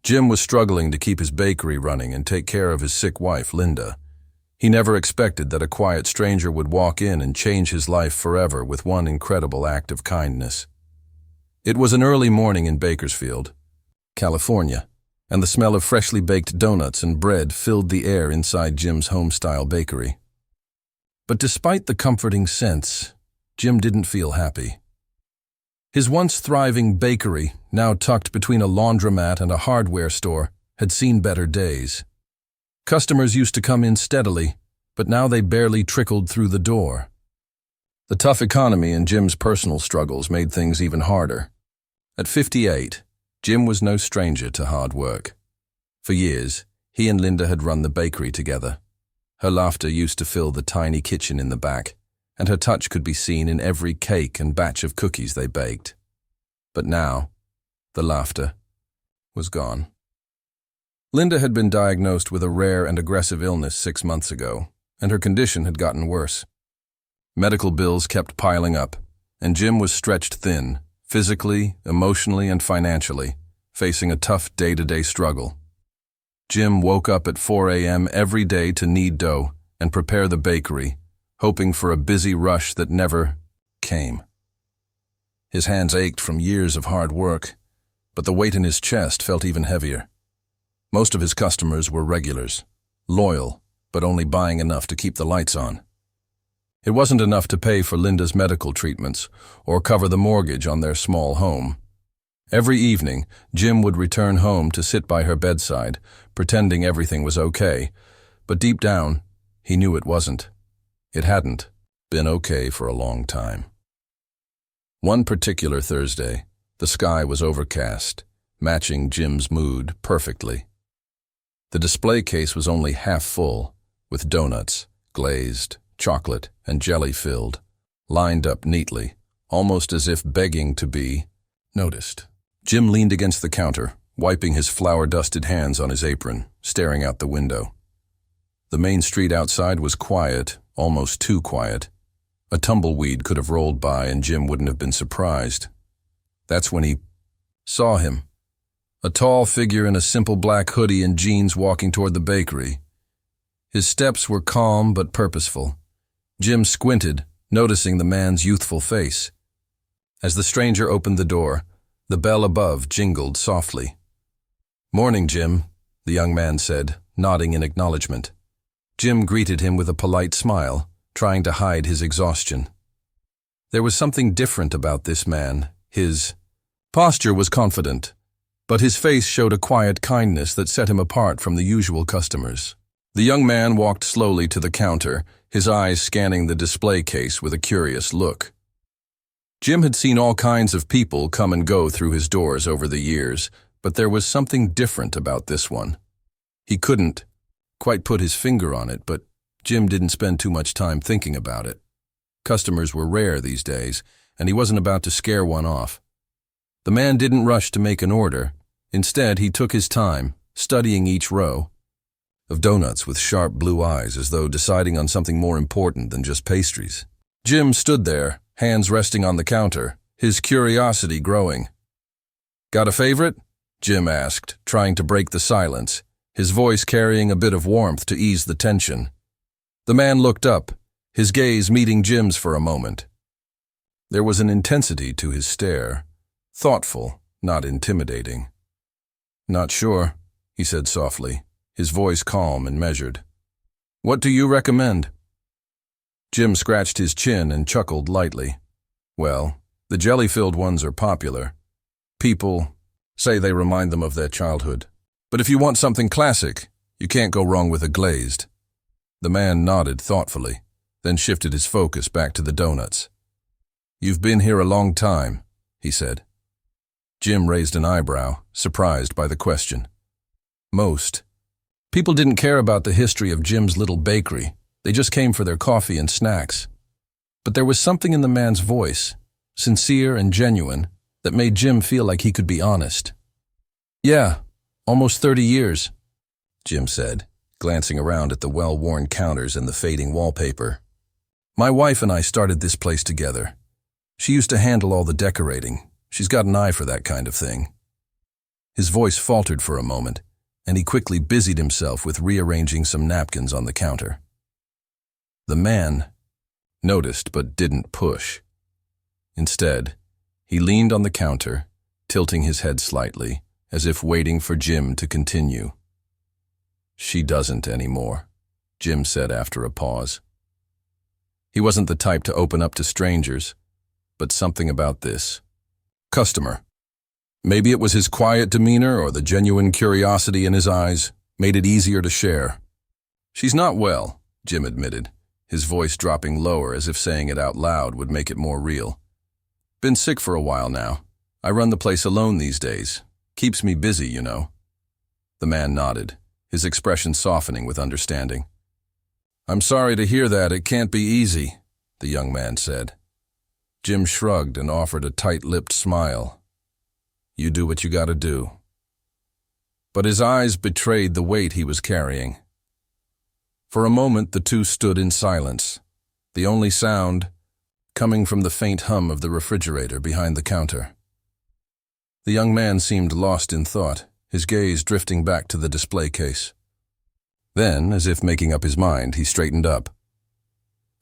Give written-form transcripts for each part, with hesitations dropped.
Jim was struggling to keep his bakery running and take care of his sick wife, Linda. He never expected that a quiet stranger would walk in and change his life forever with one incredible act of kindness. It was an early morning in Bakersfield, California, and the smell of freshly baked donuts and bread filled the air inside Jim's home-style bakery. But despite the comforting scents, Jim didn't feel happy. His once thriving bakery, now tucked between a laundromat and a hardware store, had seen better days. Customers used to come in steadily, but now they barely trickled through the door. The tough economy and Jim's personal struggles made things even harder. At 58, Jim was no stranger to hard work. For years, he and Linda had run the bakery together. Her laughter used to fill the tiny kitchen in the back, and her touch could be seen in every cake and batch of cookies they baked. But now, the laughter was gone. Linda had been diagnosed with a rare and aggressive illness 6 months ago, and her condition had gotten worse. Medical bills kept piling up, and Jim was stretched thin, physically, emotionally, and financially, facing a tough day-to-day struggle. Jim woke up at 4 a.m. every day to knead dough and prepare the bakery, hoping for a busy rush that never came. His hands ached from years of hard work, but the weight in his chest felt even heavier. Most of his customers were regulars, loyal, but only buying enough to keep the lights on. It wasn't enough to pay for Linda's medical treatments or cover the mortgage on their small home. Every evening, Jim would return home to sit by her bedside, pretending everything was okay, but deep down, he knew it wasn't. It hadn't been okay for a long time. One particular Thursday, the sky was overcast, matching Jim's mood perfectly. The display case was only half full, with donuts, glazed, chocolate, and jelly-filled, lined up neatly, almost as if begging to be noticed. Jim leaned against the counter, wiping his flour-dusted hands on his apron, staring out the window. The main street outside was quiet, almost too quiet. A tumbleweed could have rolled by and Jim wouldn't have been surprised. That's when he saw him. A tall figure in a simple black hoodie and jeans walking toward the bakery. His steps were calm but purposeful. Jim squinted, noticing the man's youthful face. As the stranger opened the door, the bell above jingled softly. "Morning, Jim," the young man said, nodding in acknowledgement. Jim greeted him with a polite smile, trying to hide his exhaustion. There was something different about this man. His posture was confident, but his face showed a quiet kindness that set him apart from the usual customers. The young man walked slowly to the counter, his eyes scanning the display case with a curious look. Jim had seen all kinds of people come and go through his doors over the years, but there was something different about this one. He couldn't quite put his finger on it, but Jim didn't spend too much time thinking about it. Customers were rare these days, and he wasn't about to scare one off. The man didn't rush to make an order. Instead, he took his time, studying each row of donuts with sharp blue eyes, as though deciding on something more important than just pastries. Jim stood there, hands resting on the counter, his curiosity growing. "Got a favorite?" Jim asked, trying to break the silence, his voice carrying a bit of warmth to ease the tension. The man looked up, his gaze meeting Jim's for a moment. There was an intensity to his stare, thoughtful, not intimidating. "Not sure," he said softly, his voice calm and measured. "What do you recommend?" Jim scratched his chin and chuckled lightly. "Well, the jelly-filled ones are popular. People say they remind them of their childhood. But if you want something classic, you can't go wrong with a glazed." The man nodded thoughtfully, then shifted his focus back to the donuts. "You've been here a long time," he said. Jim raised an eyebrow, surprised by the question. Most people didn't care about the history of Jim's little bakery. They just came for their coffee and snacks. But there was something in the man's voice, sincere and genuine, that made Jim feel like he could be honest. "Yeah, almost 30 years, Jim said, glancing around at the well-worn counters and the fading wallpaper. "My wife and I started this place together. She used to handle all the decorating. She's got an eye for that kind of thing." His voice faltered for a moment, and he quickly busied himself with rearranging some napkins on the counter. The man noticed but didn't push. Instead, he leaned on the counter, tilting his head slightly, as if waiting for Jim to continue. "She doesn't anymore," Jim said after a pause. He wasn't the type to open up to strangers, but something about this customer, maybe it was his quiet demeanor or the genuine curiosity in his eyes, made it easier to share. "She's not well," Jim admitted, his voice dropping lower as if saying it out loud would make it more real. "Been sick for a while now. I run the place alone these days. Keeps me busy, you know." The man nodded, his expression softening with understanding. "I'm sorry to hear that. It can't be easy," the young man said. Jim shrugged and offered a tight-lipped smile. "You do what you gotta do." But his eyes betrayed the weight he was carrying. For a moment the two stood in silence, the only sound coming from the faint hum of the refrigerator behind the counter. The young man seemed lost in thought, his gaze drifting back to the display case. Then, as if making up his mind, he straightened up.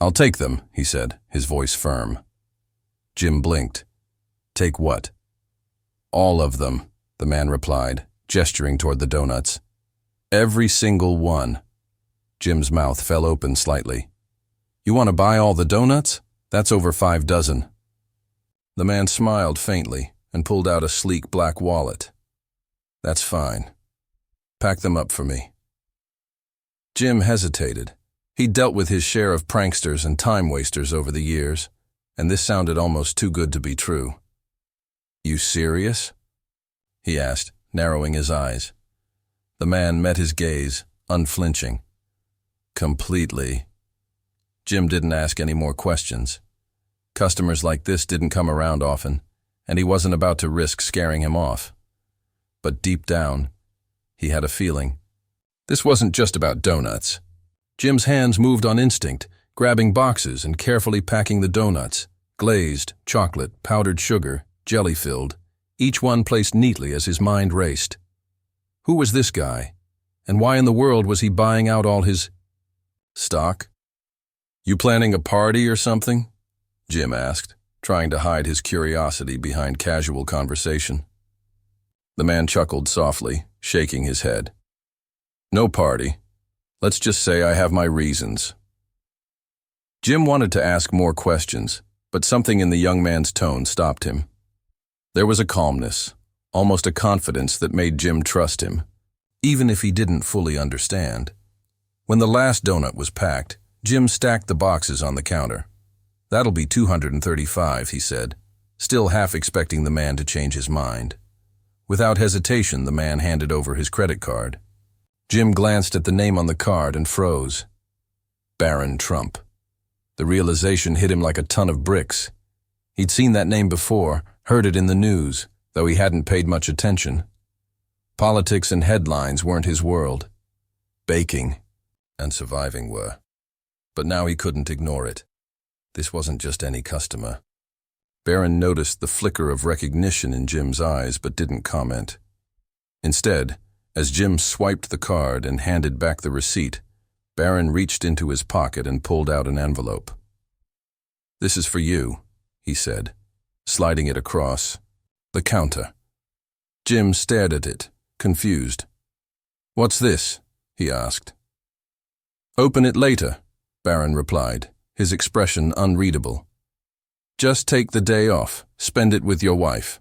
"I'll take them," he said, his voice firm. Jim blinked. "Take what?" "All of them," the man replied, gesturing toward the doughnuts. "Every single one." Jim's mouth fell open slightly. "You want to buy all the doughnuts? That's over 5 dozen. The man smiled faintly and pulled out a sleek black wallet. "That's fine. Pack them up for me." Jim hesitated. He'd dealt with his share of pranksters and time-wasters over the years, and this sounded almost too good to be true. "You serious?" he asked, narrowing his eyes. The man met his gaze, unflinching. "Completely." Jim didn't ask any more questions. Customers like this didn't come around often, and he wasn't about to risk scaring him off. But deep down, he had a feeling. This wasn't just about doughnuts. Jim's hands moved on instinct, grabbing boxes and carefully packing the doughnuts, glazed, chocolate, powdered sugar, jelly-filled, each one placed neatly as his mind raced. Who was this guy? And why in the world was he buying out all his stock? "You planning a party or something?" Jim asked, trying to hide his curiosity behind casual conversation. The man chuckled softly, shaking his head. "No party. Let's just say I have my reasons." Jim wanted to ask more questions, but something in the young man's tone stopped him. There was a calmness, almost a confidence that made Jim trust him, even if he didn't fully understand. When the last doughnut was packed, Jim stacked the boxes on the counter. "That'll be $235, he said, still half expecting the man to change his mind. Without hesitation, the man handed over his credit card. Jim glanced at the name on the card and froze. Barron Trump. The realization hit him like a ton of bricks. He'd seen that name before, heard it in the news, though he hadn't paid much attention. Politics and headlines weren't his world. Baking and surviving were. But now he couldn't ignore it. This wasn't just any customer. Barron noticed the flicker of recognition in Jim's eyes but didn't comment. Instead, as Jim swiped the card and handed back the receipt, Barron reached into his pocket and pulled out an envelope. "This is for you," he said, sliding it across the counter. Jim stared at it, confused. "What's this?" he asked. "Open it later," Barron replied, his expression unreadable. "Just take the day off, spend it with your wife."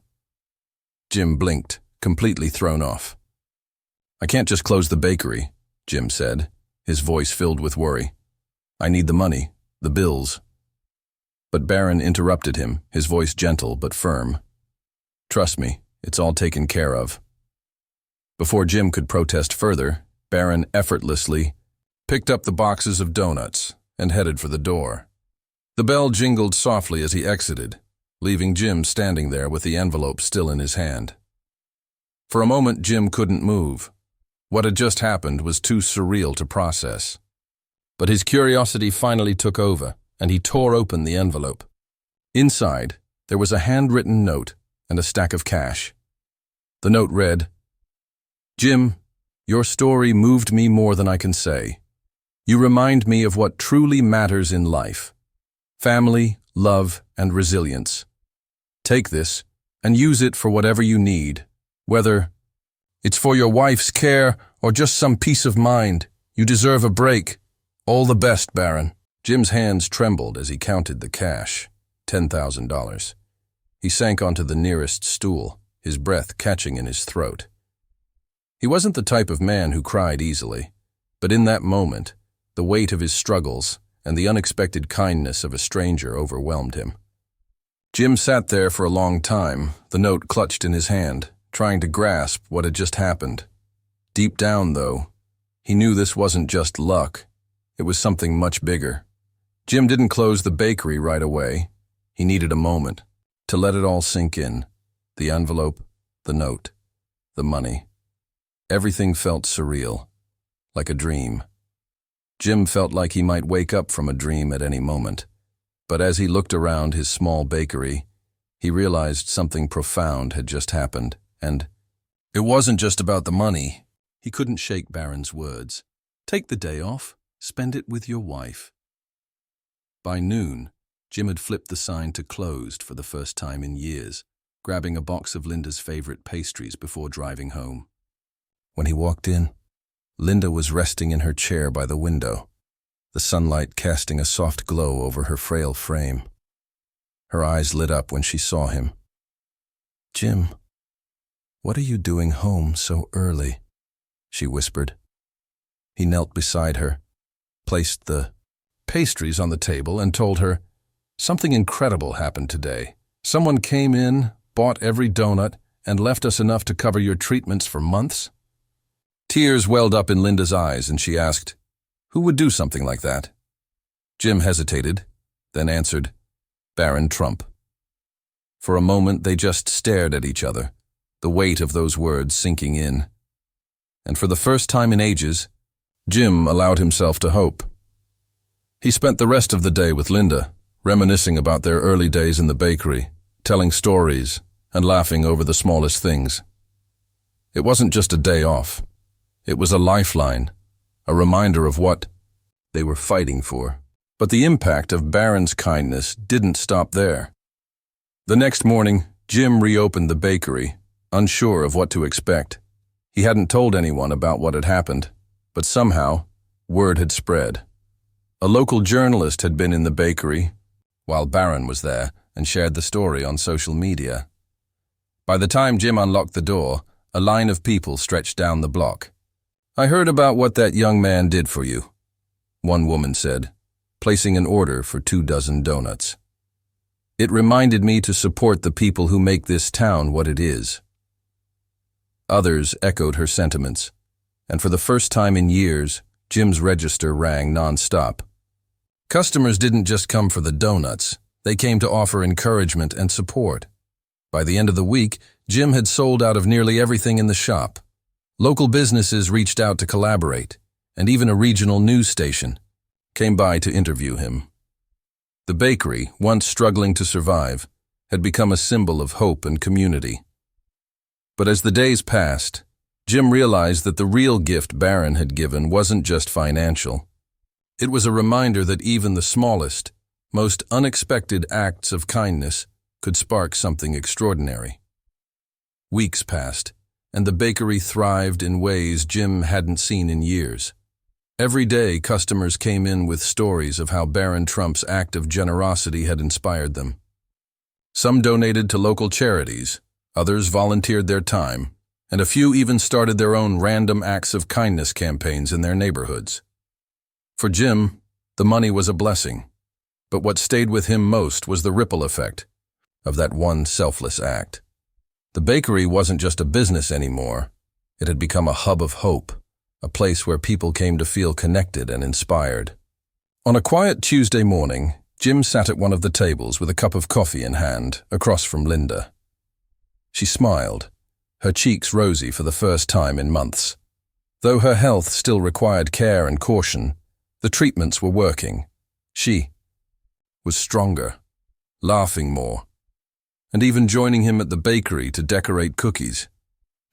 Jim blinked, completely thrown off. "I can't just close the bakery," Jim said, his voice filled with worry. "I need the money, the bills." But Barron interrupted him, his voice gentle but firm. "Trust me, it's all taken care of." Before Jim could protest further, Barron effortlessly picked up the boxes of doughnuts and headed for the door. The bell jingled softly as he exited, leaving Jim standing there with the envelope still in his hand. For a moment, Jim couldn't move. What had just happened was too surreal to process. But his curiosity finally took over, and he tore open the envelope. Inside, there was a handwritten note and a stack of cash. The note read, Jim, your story moved me more than I can say. You remind me of what truly matters in life: family, love, and resilience. Take this and use it for whatever you need, whether it's for your wife's care or just some peace of mind. You deserve a break. All the best, Barron. Jim's hands trembled as he counted the cash, $10,000. He sank onto the nearest stool, his breath catching in his throat. He wasn't the type of man who cried easily, but in that moment, the weight of his struggles and the unexpected kindness of a stranger overwhelmed him. Jim sat there for a long time, the note clutched in his hand, trying to grasp what had just happened. Deep down, though, he knew this wasn't just luck. It was something much bigger. Jim didn't close the bakery right away. He needed a moment to let it all sink in. The envelope, the note, the money. Everything felt surreal, like a dream. Jim felt like he might wake up from a dream at any moment. But as he looked around his small bakery, he realized something profound had just happened, and it wasn't just about the money. He couldn't shake Barron's words. Take the day off, spend it with your wife. By noon, Jim had flipped the sign to closed for the first time in years, grabbing a box of Linda's favorite pastries before driving home. When he walked in, Linda was resting in her chair by the window, the sunlight casting a soft glow over her frail frame. Her eyes lit up when she saw him. "Jim, what are you doing home so early?" she whispered. He knelt beside her, placed the pastries on the table, and told her, "Something incredible happened today. Someone came in, bought every donut, and left us enough to cover your treatments for months." Tears welled up in Linda's eyes, and she asked, "Who would do something like that?" Jim hesitated, then answered, "Barron Trump." For a moment they just stared at each other, the weight of those words sinking in. And for the first time in ages, Jim allowed himself to hope. He spent the rest of the day with Linda, reminiscing about their early days in the bakery, telling stories, and laughing over the smallest things. It wasn't just a day off. It was a lifeline, a reminder of what they were fighting for. But the impact of Barron's kindness didn't stop there. The next morning, Jim reopened the bakery, unsure of what to expect. He hadn't told anyone about what had happened, but somehow, word had spread. A local journalist had been in the bakery while Barron was there and shared the story on social media. By the time Jim unlocked the door, a line of people stretched down the block. "I heard about what that young man did for you," one woman said, placing an order for 24 donuts. "It reminded me to support the people who make this town what it is." Others echoed her sentiments, and for the first time in years, Jim's register rang nonstop. Customers didn't just come for the donuts, they came to offer encouragement and support. By the end of the week, Jim had sold out of nearly everything in the shop. Local businesses reached out to collaborate, and even a regional news station came by to interview him. The bakery, once struggling to survive, had become a symbol of hope and community. But as the days passed, Jim realized that the real gift Barron had given wasn't just financial. It was a reminder that even the smallest, most unexpected acts of kindness could spark something extraordinary. Weeks passed, and the bakery thrived in ways Jim hadn't seen in years. Every day, customers came in with stories of how Barron Trump's act of generosity had inspired them. Some donated to local charities, others volunteered their time, and a few even started their own random acts of kindness campaigns in their neighborhoods. For Jim, the money was a blessing, but what stayed with him most was the ripple effect of that one selfless act. The bakery wasn't just a business anymore. It had become a hub of hope, a place where people came to feel connected and inspired. On a quiet Tuesday morning, Jim sat at one of the tables with a cup of coffee in hand, across from Linda. She smiled, her cheeks rosy for the first time in months. Though her health still required care and caution, the treatments were working. She was stronger, laughing more, and even joining him at the bakery to decorate cookies.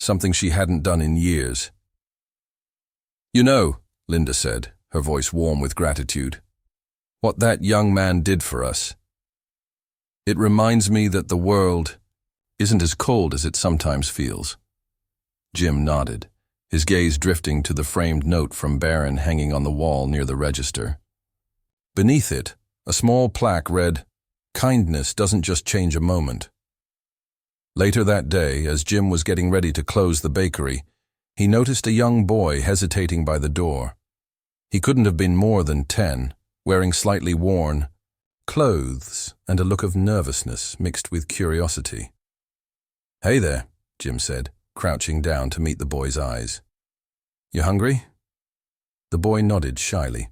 something she hadn't done in years. "You know," Linda said, her voice warm with gratitude, "what that young man did for us. It reminds me that the world isn't as cold as it sometimes feels." Jim nodded, his gaze drifting to the framed note from Barron hanging on the wall near the register. Beneath it, a small plaque read, "Kindness doesn't just change a moment." Later that day, as Jim was getting ready to close the bakery, he noticed a young boy hesitating by the door. He couldn't have been more than 10, wearing slightly worn clothes and a look of nervousness mixed with curiosity. "Hey there," Jim said, crouching down to meet the boy's eyes. "You hungry?" The boy nodded shyly.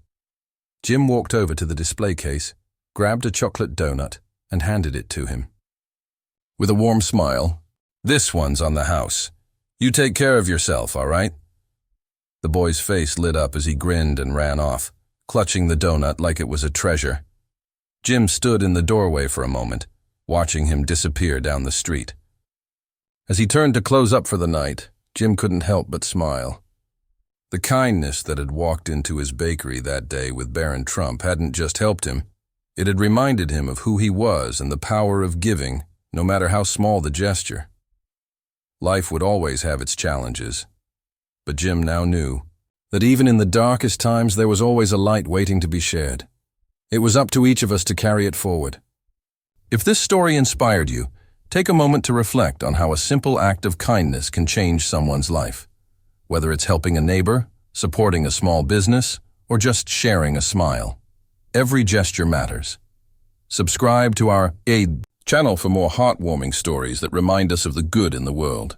Jim walked over to the display case, grabbed a chocolate donut, and handed it to him. With a warm smile, "This one's on the house. You take care of yourself, all right?" The boy's face lit up as he grinned and ran off, clutching the donut like it was a treasure. Jim stood in the doorway for a moment, watching him disappear down the street. As he turned to close up for the night, Jim couldn't help but smile. The kindness that had walked into his bakery that day with Barron Trump hadn't just helped him. It had reminded him of who he was and the power of giving, no matter how small the gesture. Life would always have its challenges, but Jim now knew that even in the darkest times there was always a light waiting to be shared. It was up to each of us to carry it forward. If this story inspired you, take a moment to reflect on how a simple act of kindness can change someone's life. Whether it's helping a neighbor, supporting a small business, or just sharing a smile. Every gesture matters. Subscribe to our channel for more heartwarming stories that remind us of the good in the world.